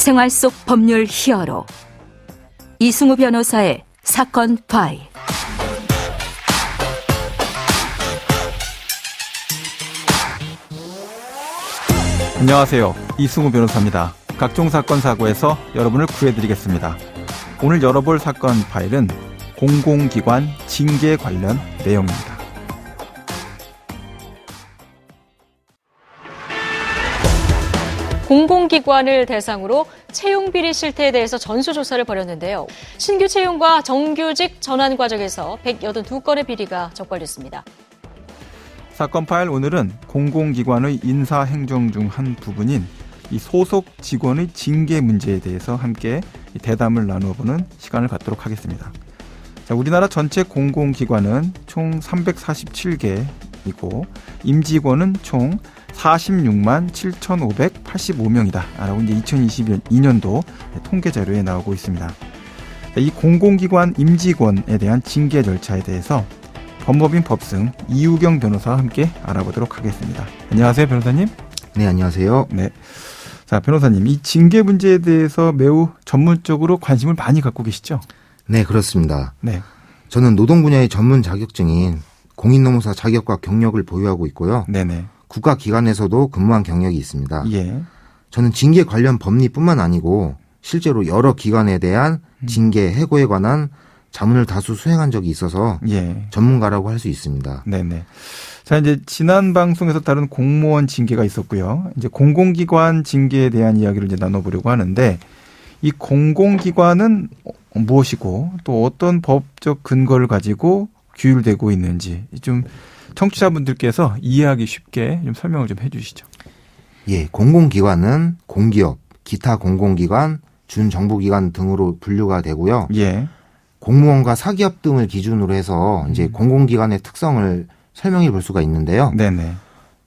생활 속 법률 히어로 이승우 변호사의 사건 파일. 안녕하세요. 이승우 변호사입니다. 각종 사건 사고에서 여러분을 구해드리겠습니다. 오늘 열어볼 사건 파일은 공공기관 징계 관련 내용입니다. 공공기관을 대상으로 채용비리 실태에 대해서 전수조사를 벌였는데요. 신규 채용과 정규직 전환 과정에서 182건의 비리가 적발됐습니다. 사건 파일 오늘은 공공기관의 인사행정 중 한 부분인 이 소속 직원의 징계 문제에 대해서 함께 대담을 나누어보는 시간을 갖도록 하겠습니다. 자, 우리나라 전체 공공기관은 총 347개이고 임직원은 총 46만 7,585명이다 라고 이제 2022년도 통계 자료에 나오고 있습니다. 이 공공기관 임직원에 대한 징계 절차에 대해서 법무법인 법승 이우경 변호사와 함께 알아보도록 하겠습니다. 안녕하세요, 변호사님. 네, 안녕하세요. 네. 자, 변호사님, 이 징계 문제에 대해서 매우 전문적으로 관심을 많이 갖고 계시죠? 네, 그렇습니다. 네. 저는 노동 분야의 전문 자격증인 공인노무사 자격과 경력을 보유하고 있고요. 네네. 국가기관에서도 근무한 경력이 있습니다. 예. 저는 징계 관련 법리뿐만 아니고 실제로 여러 기관에 대한 징계, 해고에 관한 자문을 다수 수행한 적이 있어서 예. 전문가라고 할 수 있습니다. 네네. 자, 이제 지난 방송에서 다룬 공무원 징계가 있었고요. 이제 공공기관 징계에 대한 이야기를 이제 나눠보려고 하는데, 이 공공기관은 무엇이고 또 어떤 법적 근거를 가지고 규율되고 있는지 좀 청취자분들께서 이해하기 쉽게 좀 설명을 좀 해주시죠. 예, 공공기관은 공기업, 기타 공공기관, 준정부기관 등으로 분류가 되고요. 예. 공무원과 사기업 등을 기준으로 해서 이제 공공기관의 특성을 설명해 볼 수가 있는데요. 네네.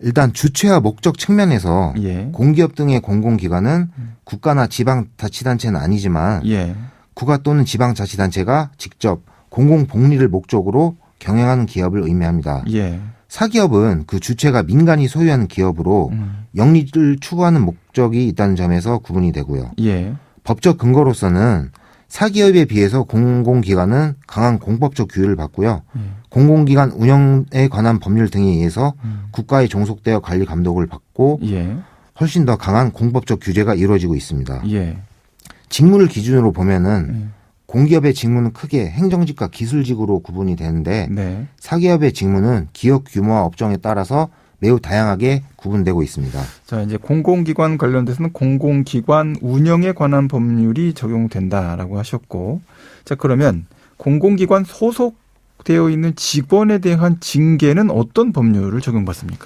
일단 주체와 목적 측면에서 예. 공기업 등의 공공기관은 국가나 지방자치단체는 아니지만 예. 국가 또는 지방자치단체가 직접 공공복리를 목적으로 경영하는 기업을 의미합니다. 예. 사기업은 그 주체가 민간이 소유하는 기업으로 영리를 추구하는 목적이 있다는 점에서 구분이 되고요. 예. 법적 근거로서는 사기업에 비해서 공공기관은 강한 공법적 규율을 받고요. 공공기관 운영에 관한 법률 등에 의해서 국가에 종속되어 관리 감독을 받고 예. 훨씬 더 강한 공법적 규제가 이루어지고 있습니다. 예. 직무를 기준으로 보면은 공기업의 직무는 크게 행정직과 기술직으로 구분이 되는데 네. 사기업의 직무는 기업 규모와 업종에 따라서 매우 다양하게 구분되고 있습니다. 자, 이제 공공기관 관련돼서는 공공기관 운영에 관한 법률이 적용된다라고 하셨고, 자, 그러면 공공기관 소속되어 있는 직원에 대한 징계는 어떤 법률을 적용받습니까?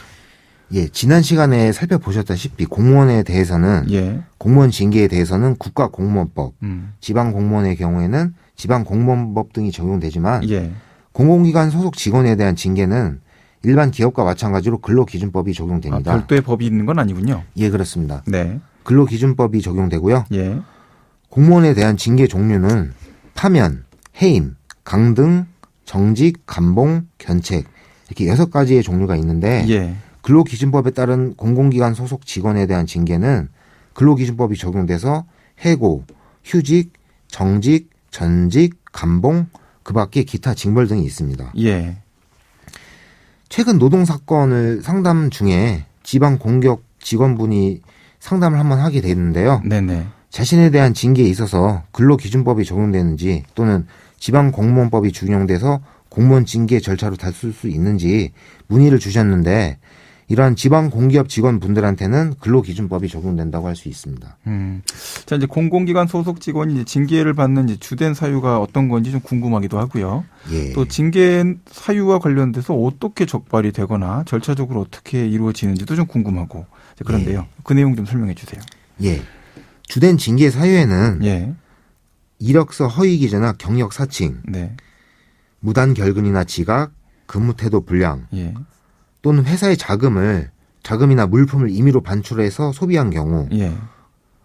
예, 지난 시간에 살펴보셨다시피 공무원에 대해서는 예. 공무원 징계에 대해서는 국가공무원법, 지방공무원의 경우에는 지방공무원법 등이 적용되지만 예. 공공기관 소속 직원에 대한 징계는 일반 기업과 마찬가지로 근로기준법이 적용됩니다. 별도의 법이 있는 건 아니군요. 예, 그렇습니다. 네. 근로기준법이 적용되고요. 예. 공무원에 대한 징계 종류는 파면, 해임, 강등, 정직, 감봉, 견책 이렇게 6가지의 종류가 있는데 예. 근로기준법에 따른 공공기관 소속 직원에 대한 징계는 근로기준법이 적용돼서 해고, 휴직, 정직, 전직, 감봉, 그 밖에 기타 징벌 등이 있습니다. 예. 최근 노동사건을 상담 중에 지방공기업 직원분이 상담을 한번 하게 되는데요. 네네. 자신에 대한 징계에 있어서 근로기준법이 적용되는지 또는 지방공무원법이 적용돼서 공무원 징계 절차로 다툴 수 있는지 문의를 주셨는데 이러한 지방공기업 직원분들한테는 근로기준법이 적용된다고 할 수 있습니다. 자, 이제 공공기관 소속 직원이 이제 징계를 받는 이제 주된 사유가 어떤 건지 좀 궁금하기도 하고요. 예. 또 징계 사유와 관련돼서 어떻게 적발이 되거나 절차적으로 어떻게 이루어지는지도 좀 궁금하고 그런데요. 그 내용 좀 설명해 주세요. 예. 주된 징계 사유에는 예. 이력서 허위 기재나 경력 사칭, 네. 무단 무단 결근이나 지각, 근무 태도 불량, 예. 또는 회사의 자금이나 물품을 임의로 반출해서 소비한 경우, 예.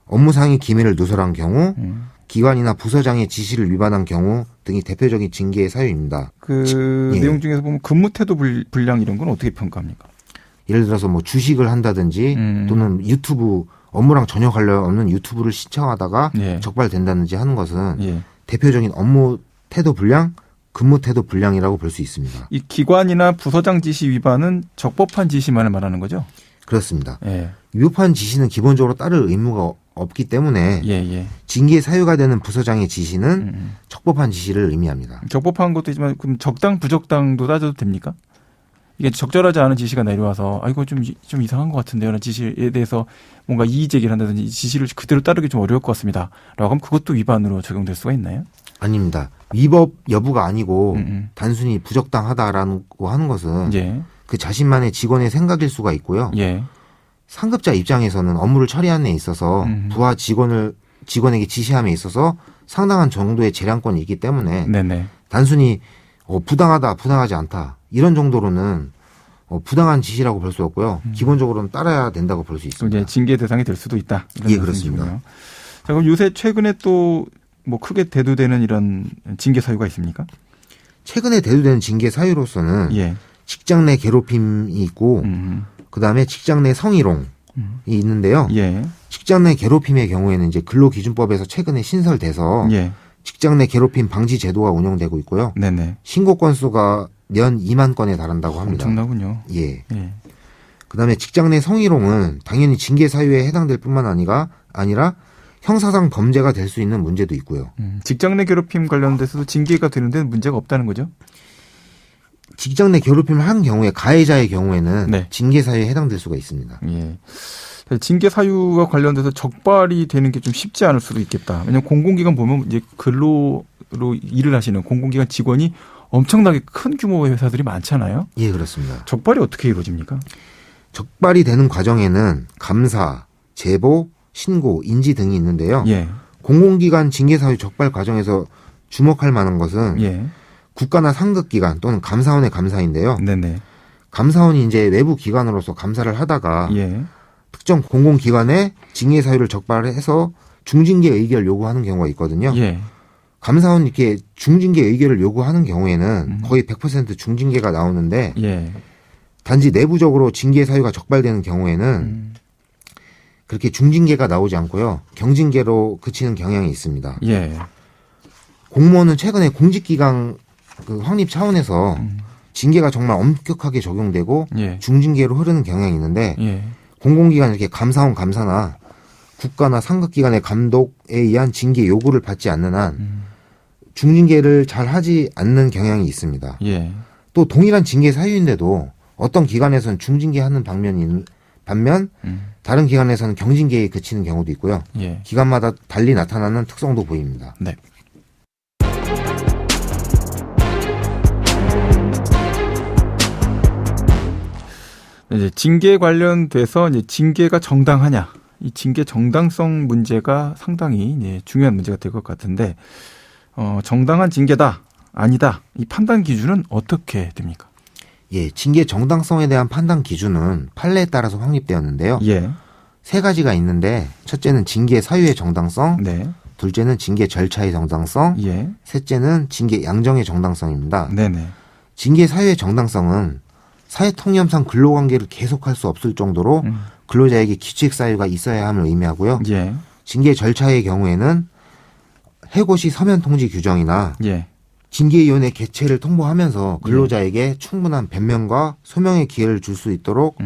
업무상의 기밀을 누설한 경우, 기관이나 부서장의 지시를 위반한 경우 등이 대표적인 징계의 사유입니다. 그 예. 내용 중에서 보면 근무 태도 불량 이런 건 어떻게 평가합니까? 예를 들어서 뭐 주식을 한다든지 또는 유튜브 업무랑 전혀 관련 없는 유튜브를 시청하다가 예. 적발된다든지 하는 것은 예. 대표적인 업무 태도 불량, 근무 태도 불량이라고 볼 수 있습니다. 이 기관이나 부서장 지시 위반은 적법한 지시만을 말하는 거죠? 그렇습니다. 예. 위법한 지시는 기본적으로 따를 의무가 없기 때문에 예, 예. 징계 사유가 되는 부서장의 지시는 적법한 지시를 의미합니다. 적법한 것도 있지만 그럼 적당 부적당도 따져도 됩니까? 이게 적절하지 않은 지시가 내려와서 아 이거 좀 이상한 것 같은데요. 라는 지시에 대해서 뭔가 이의 제기를 한다든지 지시를 그대로 따르기 좀 어려울 것 같습니다. 라고 하면 그것도 위반으로 적용될 수가 있나요? 아닙니다. 위법 여부가 아니고 단순히 부적당하다라고 하는 것은 예. 그 자신만의 직원의 생각일 수가 있고요. 예. 상급자 입장에서는 업무를 처리하는 데 있어서 부하 직원에게 지시함에 있어서 상당한 정도의 재량권이 있기 때문에 네네. 단순히 부당하다, 부당하지 않다 이런 정도로는 부당한 지시라고 볼 수 없고요. 기본적으로는 따라야 된다고 볼 수 또 있습니다. 이제 징계 대상이 될 수도 있다. 이런 예, 말씀이시군요. 그렇습니다. 자, 그럼 요새 최근에 또 뭐 크게 대두되는 이런 징계 사유가 있습니까? 최근에 대두되는 징계 사유로서는 예. 직장 내 괴롭힘이 있고 그다음에 직장 내 성희롱이 있는데요. 예. 직장 내 괴롭힘의 경우에는 이제 근로기준법에서 최근에 신설돼서 예. 직장 내 괴롭힘 방지 제도가 운영되고 있고요. 네네. 신고 건수가 연 2만 건에 달한다고 합니다. 엄청나군요. 예. 예. 그다음에 직장 내 성희롱은 당연히 징계 사유에 해당될 뿐만 아니라 형사상 범죄가 될 수 있는 문제도 있고요. 직장 내 괴롭힘 관련돼서도 징계가 되는데 문제가 없다는 거죠? 직장 내 괴롭힘을 한 경우에 가해자의 경우에는 네. 징계 사유에 해당될 수가 있습니다. 예. 징계 사유와 관련돼서 적발이 되는 게 좀 쉽지 않을 수도 있겠다. 왜냐하면 공공기관 보면 이제 근로로 일을 하시는 공공기관 직원이 엄청나게 큰 규모의 회사들이 많잖아요. 예, 그렇습니다. 적발이 어떻게 이루어집니까? 적발이 되는 과정에는 감사, 제보, 신고, 인지 등이 있는데요. 예. 공공기관 징계 사유 적발 과정에서 주목할 만한 것은 예. 국가나 상급기관 또는 감사원의 감사인데요. 네네. 감사원이 이제 외부 기관으로서 감사를 하다가 예. 특정 공공기관에 징계 사유를 적발해서 중징계 의결 요구하는 경우가 있거든요. 예. 감사원이 이렇게 중징계 의결을 요구하는 경우에는 거의 100% 중징계가 나오는데 예. 단지 내부적으로 징계 사유가 적발되는 경우에는 그렇게 중징계가 나오지 않고요. 경징계로 그치는 경향이 있습니다. 예. 공무원은 최근에 공직기강 확립 차원에서 징계가 정말 엄격하게 적용되고 예. 중징계로 흐르는 경향이 있는데 예. 공공기관 이렇게 감사원 감사나 국가나 상급기관의 감독에 의한 징계 요구를 받지 않는 한 중징계를 잘 하지 않는 경향이 있습니다. 예. 또 동일한 징계 사유인데도 어떤 기관에서는 중징계하는 반면 다른 기관에서는 경징계에 그치는 경우도 있고요. 예. 기관마다 달리 나타나는 특성도 보입니다. 네. 이제 징계 관련돼서 이제 징계가 정당하냐, 이 징계 정당성 문제가 상당히 이제 중요한 문제가 될 것 같은데, 정당한 징계다, 아니다, 이 판단 기준은 어떻게 됩니까? 예, 징계 정당성에 대한 판단 기준은 판례에 따라서 확립되었는데요. 예. 세 가지가 있는데 첫째는 징계 사유의 정당성, 네. 둘째는 징계 절차의 정당성, 예. 셋째는 징계 양정의 정당성입니다. 네네. 징계 사유의 정당성은 사회 통념상 근로관계를 계속할 수 없을 정도로 근로자에게 규칙 사유가 있어야 함을 의미하고요. 예. 징계 절차의 경우에는 해고시 서면 통지 규정이나 예. 징계위원회 개최를 통보하면서 근로자에게 충분한 변명과 소명의 기회를 줄 수 있도록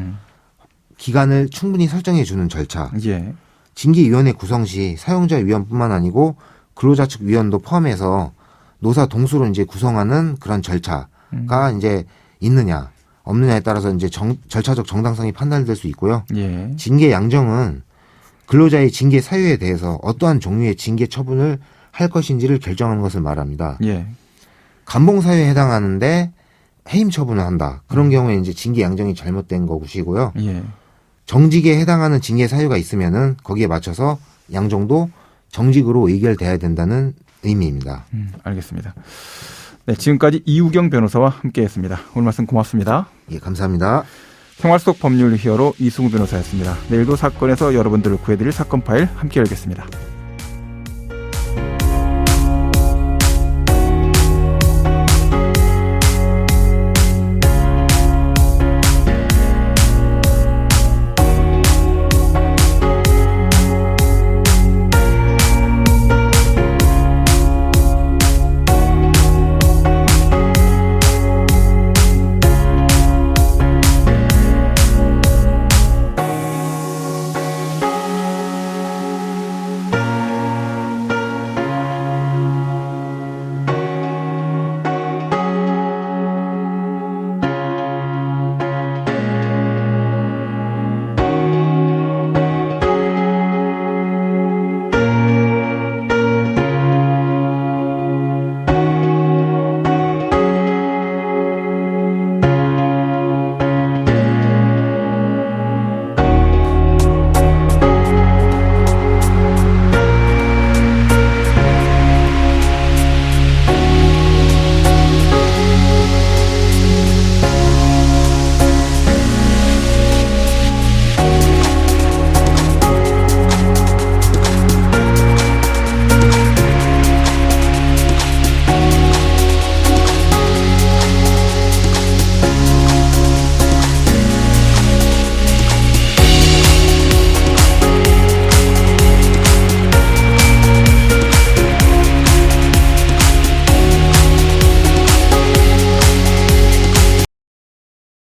기간을 충분히 설정해 주는 절차. 예. 징계위원회 구성 시 사용자 위원뿐만 아니고 근로자 측 위원도 포함해서 노사 동수로 이제 구성하는 그런 절차가 이제 있느냐 없느냐에 따라서 이제 절차적 정당성이 판단될 수 있고요. 예. 징계 양정은 근로자의 징계 사유에 대해서 어떠한 종류의 징계 처분을 할 것인지를 결정하는 것을 말합니다. 예. 감봉 사유에 해당하는데 해임 처분을 한다. 그런 경우에 이제 징계 양정이 잘못된 것이고요. 예. 정직에 해당하는 징계 사유가 있으면은 거기에 맞춰서 양정도 정직으로 의결돼야 된다는 의미입니다. 알겠습니다. 네, 지금까지 이우경 변호사와 함께했습니다. 오늘 말씀 고맙습니다. 예, 감사합니다. 생활 속 법률 히어로 이승우 변호사였습니다. 내일도 사건에서 여러분들을 구해드릴 사건 파일 함께 열겠습니다.